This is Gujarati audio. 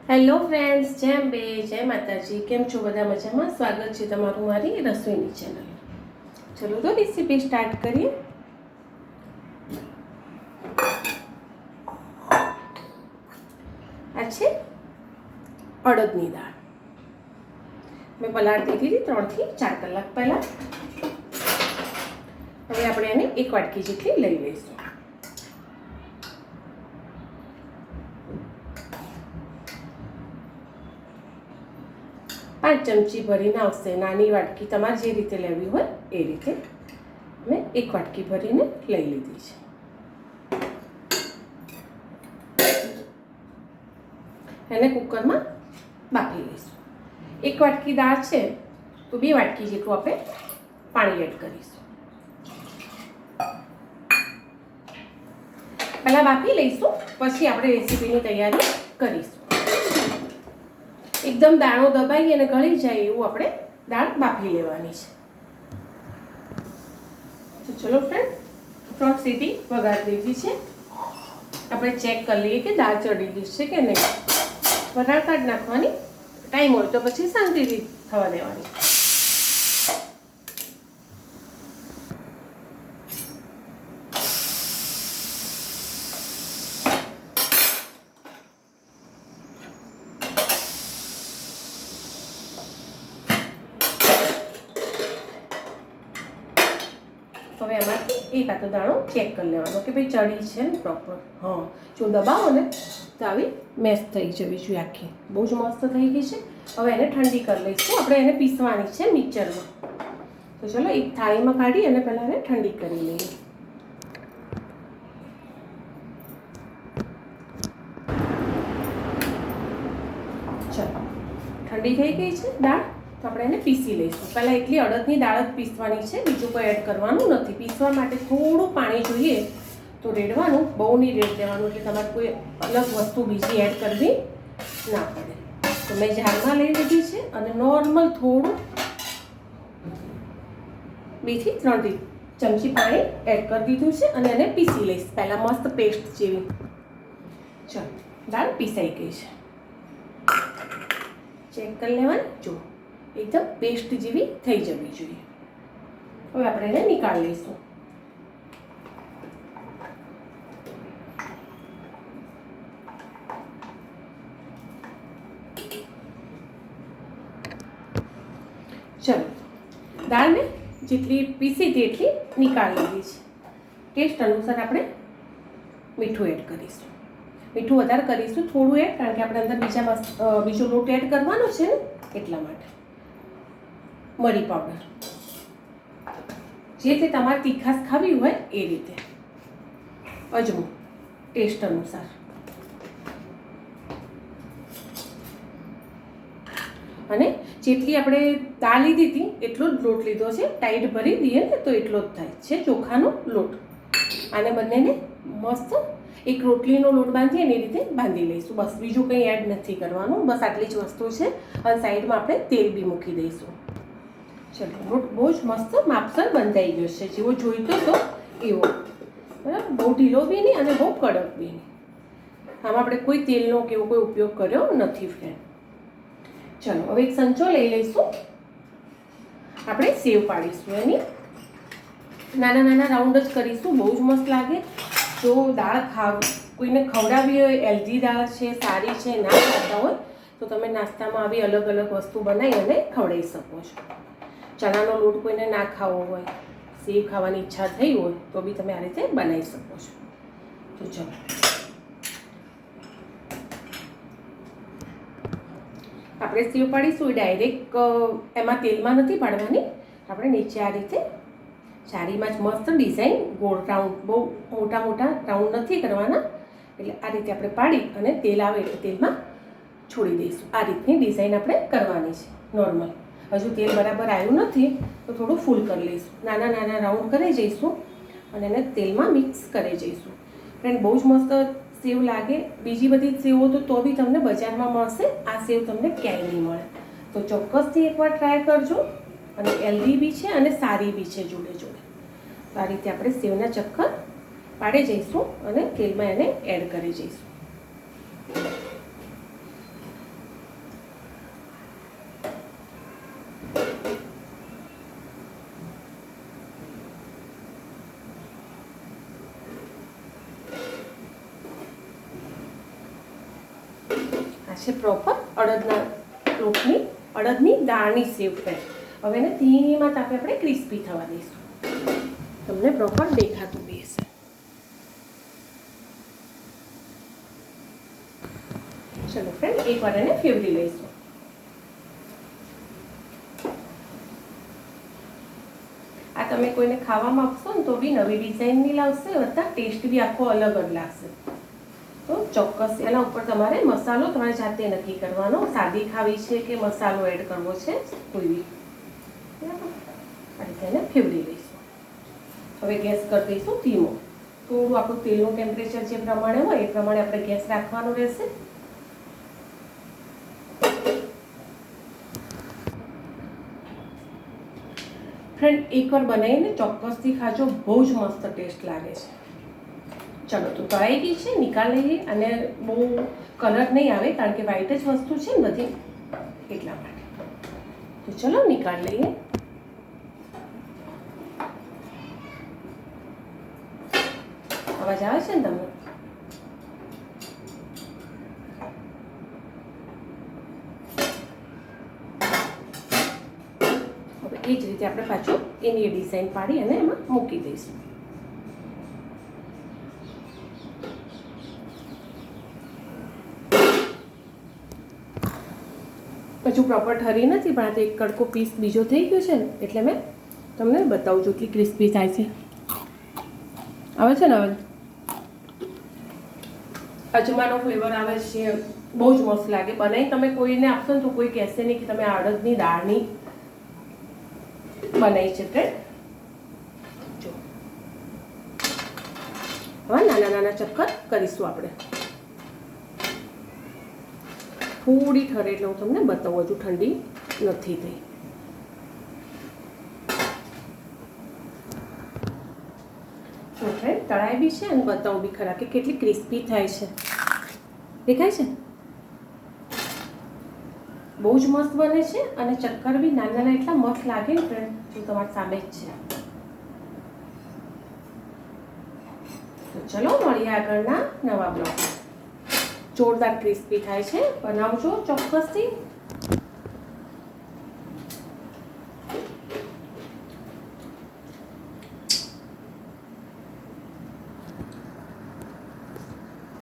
હેલો ફ્રેન્ડ્સ, જેમ બે જય માતાજી. કેમ છો બધા? મજામાં? સ્વાગત છે તમારું મારી રસોઈની ચેનલ. ચલો તો રેસીપી સ્ટાર્ટ કરીએ. આ છે અડદની દાળ. મેં પલાળી દીધી 3 થી 4 કલાક પહેલાં. હવે આપણે એને 1 વાટકી જેટલી લઈ લઈશું. પાંચ ચમચી ભરીને આવશે. નાની વાટકી તમારે જે રીતે લેવી હોય એ રીતે મેં 1 વાટકી ભરીને લઈ લીધી છે. એને કુકરમાં બાફી લઈશું. 1 વાટકી દાળ છે તો 2 વાટકી જેટલું આપણે પાણી એડ કરીશું. પહેલાં બાફી લઈશું, પછી આપણે રેસીપીની તૈયારી કરીશું. એકદમ દાણો દબાઈ અને ગળી જાય એવું આપણે દાળ બાફી લેવાની છે. તો ચલો ફ્રેન્ડ, 3 સીટી વગાડી દીધી છે. આપણે ચેક કરી લઈએ કે દાળ ચડી ગઈ છે કે નહીં. વઘાર કાઢી નાખવાની, ટાઈમ હોય તો પછી શાંતિથી થવા દેવાની. હવે એમાંથી એક આટલો દાણો ચેક કરી લેવાનો કે ભાઈ ચડી છે ને પ્રોપર. હા, જો દબાવો ને તો આવી મેશ થઈ જવી જોઈએ આખી. બહુ જ મસ્ત થઈ ગઈ છે. હવે એને ઠંડી કરી લઈશું. આપણે એને પીસવાની છે મિક્સરમાં. તો ચલો એક થાળીમાં કાઢી અને પહેલાં એને ઠંડી કરી લઈએ. ચલો, ઠંડી થઈ ગઈ છે દાળ, તો આપણે એને પીસી લઈશું. પહેલાં એટલી અડદની દાળ જ પીસવાની છે, બીજું કોઈ એડ કરવાનું નથી. પીસવા માટે થોડું પાણી જોઈએ તો રેડવાનું, બહુ નહીં રેડ દેવાનું, એટલે તમારે કોઈ અલગ વસ્તુ બીજી એડ કરવી ના પડે. તો મેં જારમાં લઈ લીધી છે અને નોર્મલ થોડું 2 થી 3 ચમચી પાણી એડ કરી દીધું છે અને એને પીસી લઈશ પહેલાં મસ્ત પેસ્ટ જેવી. ચાલો, દાળ પીસાઈ ગઈ છે. ચેક કરી લેવાની. જો એકદમ પેસ્ટ જેવી થઈ જવી જોઈએ. હવે આપણે એને નીકાળી લઈશું. ચલો, દાળને જેટલી પીસી હતી એટલી નીકાળી લીધી છે. ટેસ્ટ અનુસાર આપણે મીઠું એડ કરીશું. મીઠું વધારે કરીશું, થોડું એડ, કારણ કે આપણે અંદર બીજો લોટ એડ કરવાનો છે ને એટલા માટે. મરી પાવડર, જે તે તમારે તીખાશ ખાવી હોય એ રીતે. અજમો ટેસ્ટ અનુસાર. અને જેટલી આપણે દાળ લીધી હતી એટલો જ લોટ લીધો છે. ટાઈટ ભરી દઈએ ને તો એટલો જ થાય છે ચોખાનો લોટ. આને બંનેને મસ્ત એક રોટલીનો લોટ બાંધીએ ને એ રીતે બાંધી લઈશું. બસ બીજું કંઈ એડ નથી કરવાનું. બસ આટલી જ વસ્તુ છે. અને સાઈડમાં આપણે તેલ બી મૂકી દઈશું. ચલો, લોટ બહુ જ મસ્ત માપસર બંધાઈ ગયો છે, જેવો જોઈતો તો એવો. બરાબર, બહુ ઢીલો બી નહીં અને બહુ કડક બી નહીં. આમાં આપણે કોઈ તેલનો કે એવો કોઈ ઉપયોગ કર્યો નથી ફ્રેન્ડ. ચલો, હવે એક સંચો લઈ લઈશું. આપણે સેવ પાડીશું. એની નાના નાના રાઉન્ડ જ કરીશું. બહુ જ મસ્ત લાગે. જો દાળ કોઈને ખવડાવી હોય, હેલ્ધી દાળ છે, સારી છે, ના ખાતા હોય તો તમે નાસ્તામાં આવી અલગ અલગ વસ્તુ બનાવી અને ખવડાવી શકો છો. ચણાનો લોટ કોઈને ના ખાવો હોય, સેવ ખાવાની ઈચ્છા થઈ હોય તો બી તમે આ રીતે બનાવી શકો છો. તો ચલો, આપણે સેવ પાડીશું એ ડાયરેક્ટ એમાં તેલમાં નથી પાડવાની. આપણે નીચે આ રીતે ચારીમાં જ મસ્ત ડિઝાઇન ગોળ રાઉન્ડ, બહુ મોટા મોટા રાઉન્ડ નથી કરવાના. એટલે આ રીતે આપણે પાડી અને તેલ આવે એટલે તેલમાં છોડી દઈશું. આ રીતની ડિઝાઇન આપણે કરવાની છે નોર્મલ. હજુ તેલ બરાબર આવ્યું નથી તો થોડું ફૂલ કરી લઈશું. નાના નાના રાઉન્ડ કરી જઈશું અને એને તેલમાં મિક્સ કરી જઈશું. ફ્રેન્ડ, બહુ જ મસ્ત સેવ લાગે. બીજી બધી સેવો તો બી તમને બજારમાં મળશે, આ સેવ તમને ક્યાંય નહીં મળે. તો ચોક્કસથી એકવાર ટ્રાય કરજો. અને હેલ્ધી બી છે અને સારી બી છે જોડે જોડે. તો આ રીતે આપણે સેવના ચક્કર પાડી જઈશું અને તેલમાં એને એડ કરી જઈશું. છે પ્રોપર અડદની દાળની સેવ ફ્રેન્ડ. હવે એને ધીમા તાપે આપણે ક્રિસ્પી થવા દઈશું. તમને પ્રોપર દેખાતું બી હશે. ચલો ફ્રેન્ડ, એકવાર એને ફેવરી લઈશું. આ તમે કોઈને ખાવામાં આપશો ને તો બી નવી ડિઝાઇનની લાવશે, બધા ટેસ્ટ બી આખો અલગ જ લાગશે. તો ચોક્કસ એના ઉપર તમારે મસાલો તમારે જાતે નક્કી કરવાનો, સાદી ખાવી છે કે મસાલો એડ કરવો છે કોઈ બી. બરાબર, આ રીતે એને ફેવરી લઈશું. હવે ગેસ કરી દઈશું ધીમો. થોડું આપણું તેલનું ટેમ્પરેચર જે પ્રમાણે હોય એ પ્રમાણે આપણે ગેસ રાખવાનો રહેશે. ફ્રેન્ડ, એકવાર બનાવીને ચોક્કસથી ખાજો, બહુ જ મસ્ત ટેસ્ટ લાગે છે. ચલો, તો તળાઈ ગઈ છે, નિકાલ લઈએ. અને બહુ કલર નહીં આવે કારણ કે વ્હાઈટ જ વસ્તુ છે ને બધી, એટલા માટે. તો ચલો નિકાલ લઈએ. અવાજ આવે છે ને તમને? એ જ રીતે આપણે પાછું એની ડિઝાઇન પાડી અને એમાં મૂકી દઈશું. હજુ પ્રોપર ઠરી નથી, પણ આ તો એક કડકો પીસ બીજો થઈ ગયો છે ને, એટલે મેં તમને બતાવું છું એટલી ક્રિસ્પી થાય છે. આવે છે ને હવે અજમાનો ફ્લેવર આવે છે, બહુ જ મસ્ત લાગે. બનાવી તમે કોઈને આપશો ને તો કોઈ કહેશે નહીં કે તમે અડદની દાળની બનાવી છે ફ્રેન્ડ. જો હવે નાના નાના ચક્કર કરીશું આપણે. થોડી ઠરે એટલે હું તમને બતાવું, હજુ ઠંડી નથી થઈ. ફ્રેન્ડ, તળાઈ બી છે અને બતાવું બી ખરા કે કેટલી ક્રિસ્પી થાય છે. દેખાય છે? બહુ જ મસ્ત બને છે. અને ચક્કર બી નાના નાના એટલા મસ્ત લાગે ને ફ્રેન્ડ, જો તમારી સામે જ છે. તો ચલો મળીએ આગળના નવા બ્લોગ. જોરદાર ક્રિસ્પી થાય છે, બનાવજો ચોક્કસથી.